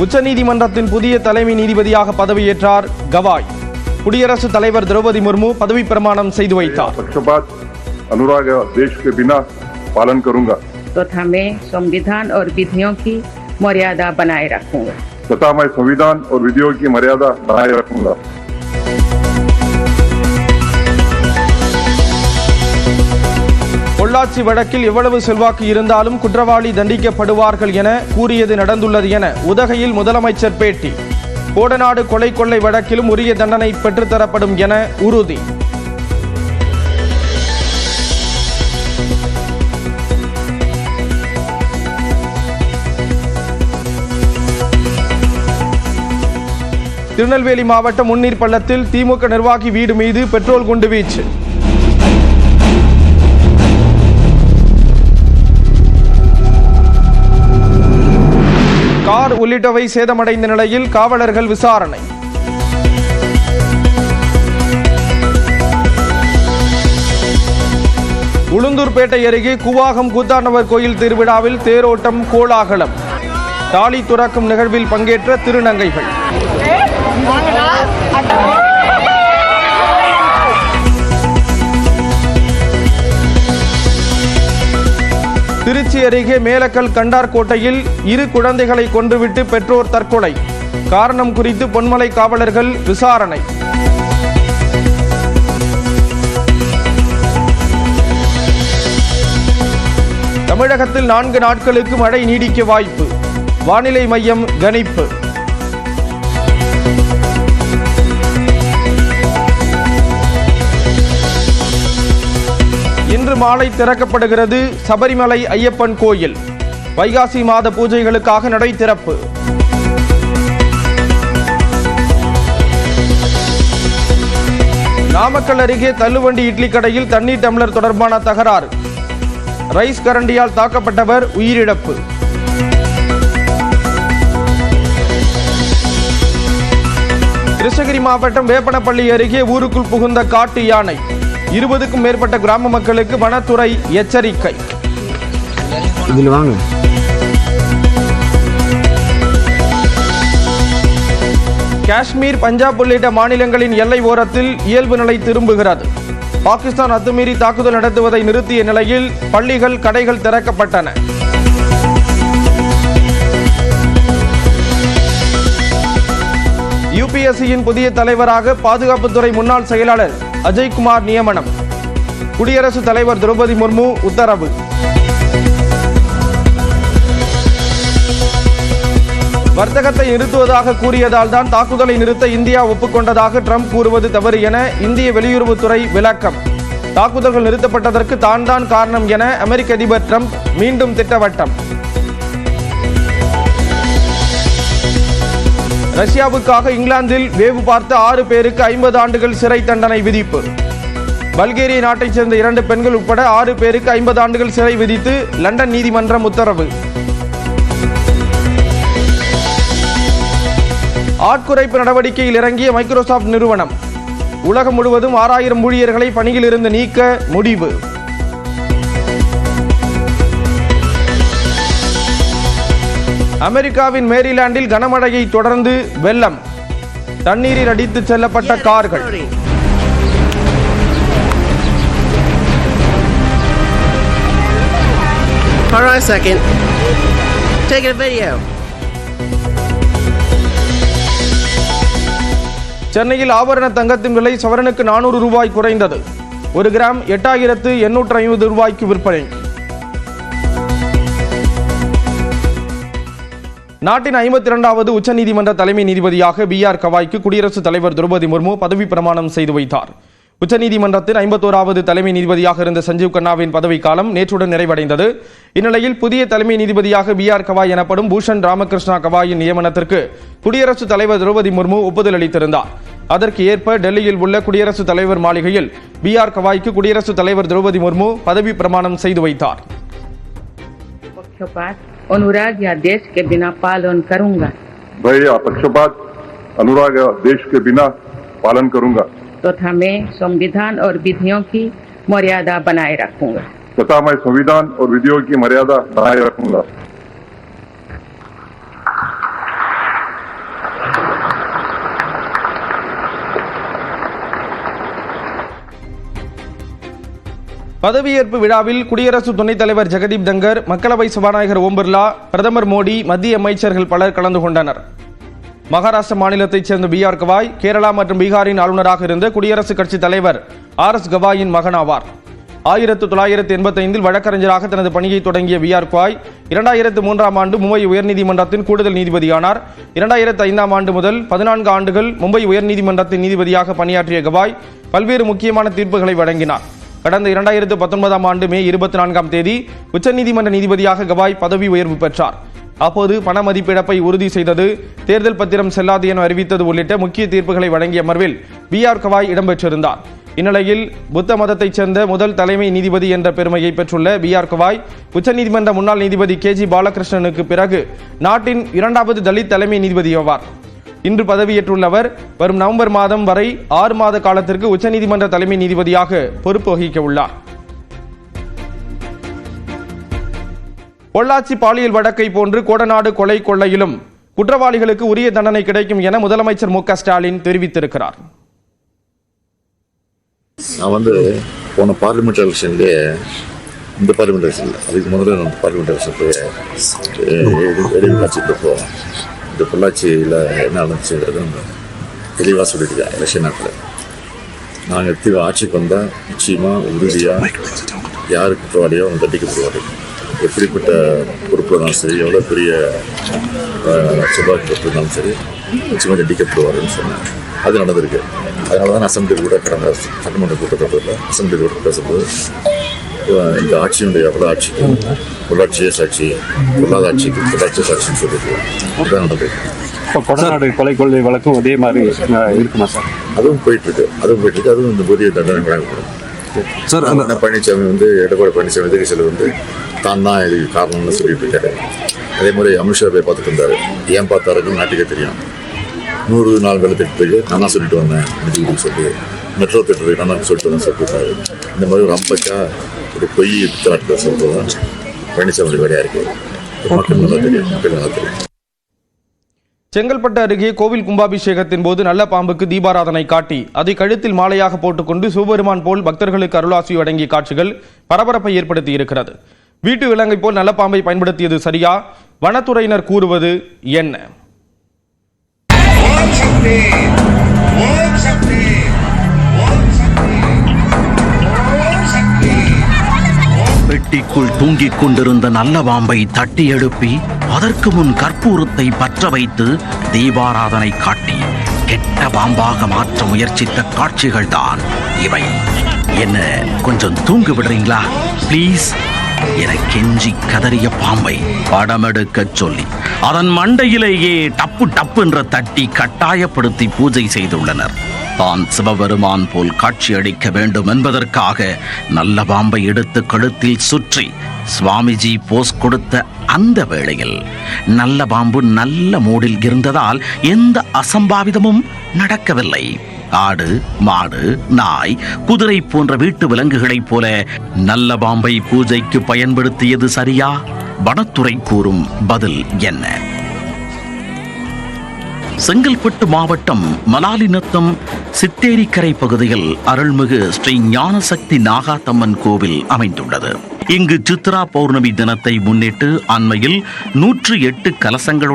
உச்சநீதிமன்றத்தின் புதிய தலைமை நீதிபதியாக பதவியேற்றார் கவாய். குடியரசுத் தலைவர் திரௌபதி முர்மு பதவி பிரமாணம் செய்து வைத்தார். पक्षपात अनुराग देश के बिना पालन करूंगा तथा मैं संविधान और विधियों की मर्यादा बनाए रखूंगा तथा मैं संविधान और विधियों की मर्यादा बनाए रखूंगा. பொள்ளாச்சி வழக்கில் எவ்வளவு செல்வாக்கு இருந்தாலும் குற்றவாளி தண்டிக்கப்படுவார்கள் என கூறியது நடந்துள்ளது என உதகையில் முதலமைச்சர் பேட்டி. கோடநாடு கொலை கொள்ளை வழக்கிலும் உரிய தண்டனை பெற்றுத்தரப்படும் என உறுதி. திருநெல்வேலி மாவட்டம் முன்னீர் பள்ளத்தில் திமுக நிர்வாகி வீடு மீது பெட்ரோல் குண்டு வீச்சு. கார் உள்ளிட்டவை சேதமடைந்த நிலையில் காவலர்கள் விசாரணை. உளுந்தூர்பேட்டை அருகே கூவாகம் கூத்தாண்டவர் கோயில் திருவிழாவில் தேரோட்டம் கோலாகலம். தாலி துறக்கும் நிகழ்வில் பங்கேற்ற திருநங்கைகள். திருச்சி அருகே மேலக்கல் கண்டார்கோட்டையில் 2 குழந்தைகளை கொன்றுவிட்டு பெற்றோர் தற்கொலை. காரணம் குறித்து பொன்மலை காவலர்கள் விசாரணை. தமிழகத்தில் 4 நாட்களுக்கு மழை நீடிக்க வாய்ப்பு. வானிலை மையம் கணிப்பு. இன்று மாலை திறக்கப்படுகிறது சபரிமலை ஐயப்பன் கோயில். வைகாசி மாத பூஜைகளுக்காக நடை திறப்பு. நாமக்கல் அருகே தள்ளுவண்டி இட்லி கடையில் தண்ணீர் டம்ளர் தொடர்பான தகராறு. ரைஸ் கரண்டியால் தாக்கப்பட்டவர் உயிரிழப்பு. கிருஷ்ணகிரி மாவட்டம் வேப்பனப்பள்ளி அருகே ஊருக்குள் புகுந்த காட்டு யானை. 20க்கும் மேற்பட்ட கிராம மக்களுக்கு வனத்துறை எச்சரிக்கை. காஷ்மீர், பஞ்சாப் உள்ளிட்ட மாநிலங்களின் எல்லை ஓரத்தில் இயல்பு நிலை திரும்புகிறது. பாகிஸ்தான் அத்துமீறி தாக்குதல் நடத்துவதை நிறுத்திய நிலையில் பள்ளிகள், கடைகள் திறக்கப்பட்டன. யுபிஎஸ்சியின் புதிய தலைவராக பாதுகாப்புத்துறை முன்னாள் செயலாளர் அஜய்குமார் நியமனம். குடியரசுத் தலைவர் திரௌபதி முர்மு உத்தரவு. வர்த்தகத்தை நிறுத்துவதாக கூறியதால் தான் தாக்குதலை நிறுத்த இந்தியா ஒப்புக்கொண்டதாக ட்ரம்ப் கூறுவது தவறு என இந்திய வெளியுறவுத்துறை விளக்கம். தாக்குதல்கள் நிறுத்தப்பட்டதற்கு தான் காரணம் என அமெரிக்க அதிபர் ட்ரம்ப் மீண்டும் திட்டவட்டம். ரஷ்யாவுக்காக இங்கிலாந்தில் வேவு பார்த்த 6 பேருக்கு 50 ஆண்டுகள் சிறை தண்டனை விதிப்பு. பல்கேரிய நாட்டைச் சேர்ந்த 2 பெண்கள் உட்பட 6 பேருக்கு 50 ஆண்டுகள் சிறை விதித்து லண்டன் நீதிமன்றம் உத்தரவு. ஆட்குறைப்பு நடவடிக்கையில் இறங்கிய மைக்ரோசாப்ட் நிறுவனம். உலகம் முழுவதும் 6000 ஊழியர்களை பணியில் இருந்து நீக்க முடிவு. அமெரிக்காவின் மேரிலாண்டில் கனமழையை தொடர்ந்து வெள்ளம். தண்ணீரில் அடித்து செல்லப்பட்ட கார்கள். Hold on a second. Take a video. சென்னையில் ஆபரண தங்கத்தின் விலை சவரனுக்கு 400 ரூபாய் குறைந்தது. 1 கிராம் 8850 ரூபாய்க்கு விற்பனை. நாட்டின் 52வது உச்சநீதிமன்ற தலைமை நீதிபதியாக BR கவாய்க்கு குடியரசுத் தலைவர் திரௌபதி முர்மு பதவி பிரமாணம் செய்து வைத்தார். உச்சநீதிமன்றத்தின் 51வது தலைமை நீதிபதியாக இருந்த சஞ்சீவ் கண்ணாவின் பதவிக்காலம் நேற்றுடன் நிறைவடைந்தது. இந்நிலையில் புதிய தலைமை நீதிபதியாக BR கவாய் எனப்படும் பூஷன் ராமகிருஷ்ணா கவாயின் நியமனத்திற்கு குடியரசுத் தலைவர் திரௌபதி முர்மு ஒப்புதல் அளித்திருந்தார். அதற்கு ஏற்ப டெல்லியில் உள்ள குடியரசுத் தலைவர் மாளிகையில் BR கவாய்க்கு குடியரசுத் தலைவர் திரௌபதி முர்மு பதவி பிரமாணம் செய்து வைத்தார். अनुराग या देश के बिना पालन करूंगा. भैया पक्षपात अनुराग देश के बिना पालन करूंगा तथा मैं संविधान और विधियों की मर्यादा बनाए रखूंगा. तथा मैं संविधान और विधियों की मर्यादा बनाए रखूंगा. பதவியேற்பு விழாவில் குடியரசு துணைத் தலைவர் ஜெகதீப் தங்கர், மக்களவை சபாநாயகர் ஓம் பிர்லா, பிரதமர் மோடி, மத்திய அமைச்சர்கள் பலர் கலந்து கொண்டனர். மகாராஷ்டிர மாநிலத்தைச் சேர்ந்த பி.ஆர். கவாய் கேரளா மற்றும் பீகாரின் ஆளுநராக இருந்த குடியரசுக் கட்சித் தலைவர் ஆர்.எஸ். கவாயின் மகன் ஆவார். 1985 வழக்கறிஞராக தனது பணியை தொடங்கிய பி.ஆர். கவாய் 2003 ஆண்டு மும்பை உயர்நீதிமன்றத்தின் கூடுதல் நீதிபதியானார். 2005 ஆண்டு முதல் 14 ஆண்டுகள் மும்பை உயர்நீதிமன்றத்தின் நீதிபதியாக பணியாற்றிய கவாய் பல்வேறு முக்கியமான தீர்ப்புகளை வழங்கினார். கடந்த 2019 ஆண்டு மே 24ஆம் தேதி உச்சநீதிமன்ற நீதிபதியாக கவாய் பதவி உயர்வு பெற்றார். அப்போது பண மதிப்பிழப்பை உறுதி செய்தது, தேர்தல் பத்திரம் செல்லாது என அறிவித்தது உள்ளிட்ட முக்கிய தீர்ப்புகளை வழங்கிய அமர்வில் பி.ஆர். கவாய் இடம்பெற்றிருந்தார். இந்நிலையில் புத்த மதத்தைச் சேர்ந்த முதல் தலைமை நீதிபதி என்ற பெருமையை பெற்றுள்ள பி.ஆர். கவாய் உச்சநீதிமன்ற முன்னாள் நீதிபதி கே.ஜி. பாலகிருஷ்ணனுக்கு பிறகு நாட்டின் 2வது தலித் தலைமை நீதிபதி ஆவார். இன்று பதவியேற்றுள்ளவர் வரும் நவம்பர் மாதம் வரை 6 மாத காலத்திற்கு உச்சநீதிமன்ற தலைமை நீதிபதியாக பொறுப்பு வகிக்க உள்ளார். பொள்ளாச்சி பாலியல் வழக்கை போன்று கோடநாடு கொலை கொள்ளையிலும் குற்றவாளிகளுக்கு உரிய தண்டனை கிடைக்கும் என முதலமைச்சர் மு.க. ஸ்டாலின் தெரிவித்திருக்கிறார். நான் போன பார்லிமெண்ட் எலெக்ஷன்லேயே, இந்த பார்லிமெண்ட் எலெக்ஷனில் அதுக்கு முதல்ல நான் பார்லிமெண்ட் எலெக்ஷன் இடைவெளி காட்சிட்டப்போ இந்த பொள்ளாச்சியில் என்ன நடந்துச்சுங்கிறது நம்ம தெளிவாக சொல்லியிருக்கேன். எலெக்ஷன் நேரத்தில் நாங்கள் ஆட்சிக்கு வந்தால் நிச்சயமாக உறுதியாக யார் குற்றவாளியோ அவங்க தண்டிக்கப்படுவார். எப்படிப்பட்ட பொறுப்பு இருந்தாலும் சரி, எவ்வளோ பெரிய சுபாக்கு இருந்தாலும் சரி, நிச்சயமாக தண்டிக்கப்படுவார்னு சொன்னேன். அது நடந்திருக்கு. அதனால தான் அசம்பிளியில் கூட கடந்த சட்டமன்ற கூட்டத்தொடரில் அசம்பிளியில் கூட பேசும்போது இந்த ஆட்சியினுடைய எவ்வளோ ஆட்சிக்கும் பொள்ளாட்சியே சாட்சி, பொருளாதார ஆட்சிக்கு பொள்ளாட்சியே சாட்சின்னு சொல்லியிருக்கோம். அதுதான் நடந்திருக்கு. இப்போ கொடநாடு கொலை கொள்ளை வழக்கும் அதே மாதிரி இருக்குமா சார்? அதுவும் போயிட்டுருக்கு. அதுவும் இந்த புதிய தண்டனை வழங்கப்படும். சார், பழனிசாமி எடப்பாடி பழனிசாமி எதிர்கட்சியில் தான் இதுக்கு காரணம்னு சொல்லிட்டு இருக்காரு. அதே மாதிரி அமித்ஷா போய் பார்த்துட்டு இருந்தாரு. ஏன் பார்த்தாருன்னு நாட்டுக்கே தெரியும். 100 நாள் வேலை திட்டத்துக்கு நான் தான் சொல்லிட்டு வந்தேன் அப்படின்னு சொல்லி, மெட்ரோ திட்டத்துக்கு நான் தான் சொல்லிட்டு வந்தேன் சொல்லிட்டாரு. இந்த மாதிரி ஒரு அம்பக்கா ஒரு பொய் நாட்டில் சொல்றது தான் பழனிசாமி வேலையாக இருக்குது. மக்கள் நல்லா தெரியும். செங்கல்பட்டு அருகே கோவில் கும்பாபிஷேகத்தின் போது நல்ல பாம்புக்கு தீபாராதனை காட்டி அதை கழுத்தில் மாலையாக போட்டுக்கொண்டு சிவபெருமான் போல் பக்தர்களுக்கு அருளாசி வழங்கிய காட்சிகள் பரபரப்பை ஏற்படுத்தி இருக்கிறது. வீட்டு விலங்கை போல் நல்ல பாம்பை பயன்படுத்தியது சரியா? வனத்துறையினர் கூறுவது என்ன? பெட்டிக்குள் தூங்கிக் கொண்டிருந்த நல்ல பாம்பை தட்டி எழுப்பி அதற்கு முன் கற்பூரத்தை பற்ற வைத்து தீபாராதனை காட்டி கெட்ட பாம்பாக மாற்ற முயற்சித்த காட்சிகள் தான் இவை. என்ன கொஞ்சம் தூங்க விடுறீங்களா ப்ளீஸ் என கெஞ்சி கதறிய பாம்பை படமெடுக்கச் சொல்லி அதன் மண்டையிலேயே டப்பு டப்பு என்ற தட்டி கட்டாயப்படுத்தி பூஜை செய்துள்ளனர். தான் சிவபெருமான் போல் காட்சி அளிக்க வேண்டும் என்பதற்காக நல்ல பாம்பை எடுத்து கழுத்தில் சுற்றி சுவாமிஜி போஸ் கொடுத்த அந்த வேளையில் நல்ல பாம்பு நல்ல மூடில் இருந்ததால் எந்த அசம்பாவிதமும் நடக்கவில்லை. ஆடு, மாடு, நாய், குதிரை போன்ற வீட்டு விலங்குகளைப் போல நல்ல பாம்பை பூஜைக்கு பயன்படுத்தியது சரியா? வனத்துறை கூறும் பதில் என்ன? செங்கல்பட்டு மாவட்டம் மலாலிநத்தம் சித்தேரிக்கரை பகுதியில் அருள்மிகு ஸ்ரீ ஞானசக்தி நாகாத்தம்மன் கோவில் அமைந்துள்ளது. இங்கு சித்ரா பௌர்ணமி தினத்தை முன்னிட்டு அண்மையில் 108 கலசங்களுடன்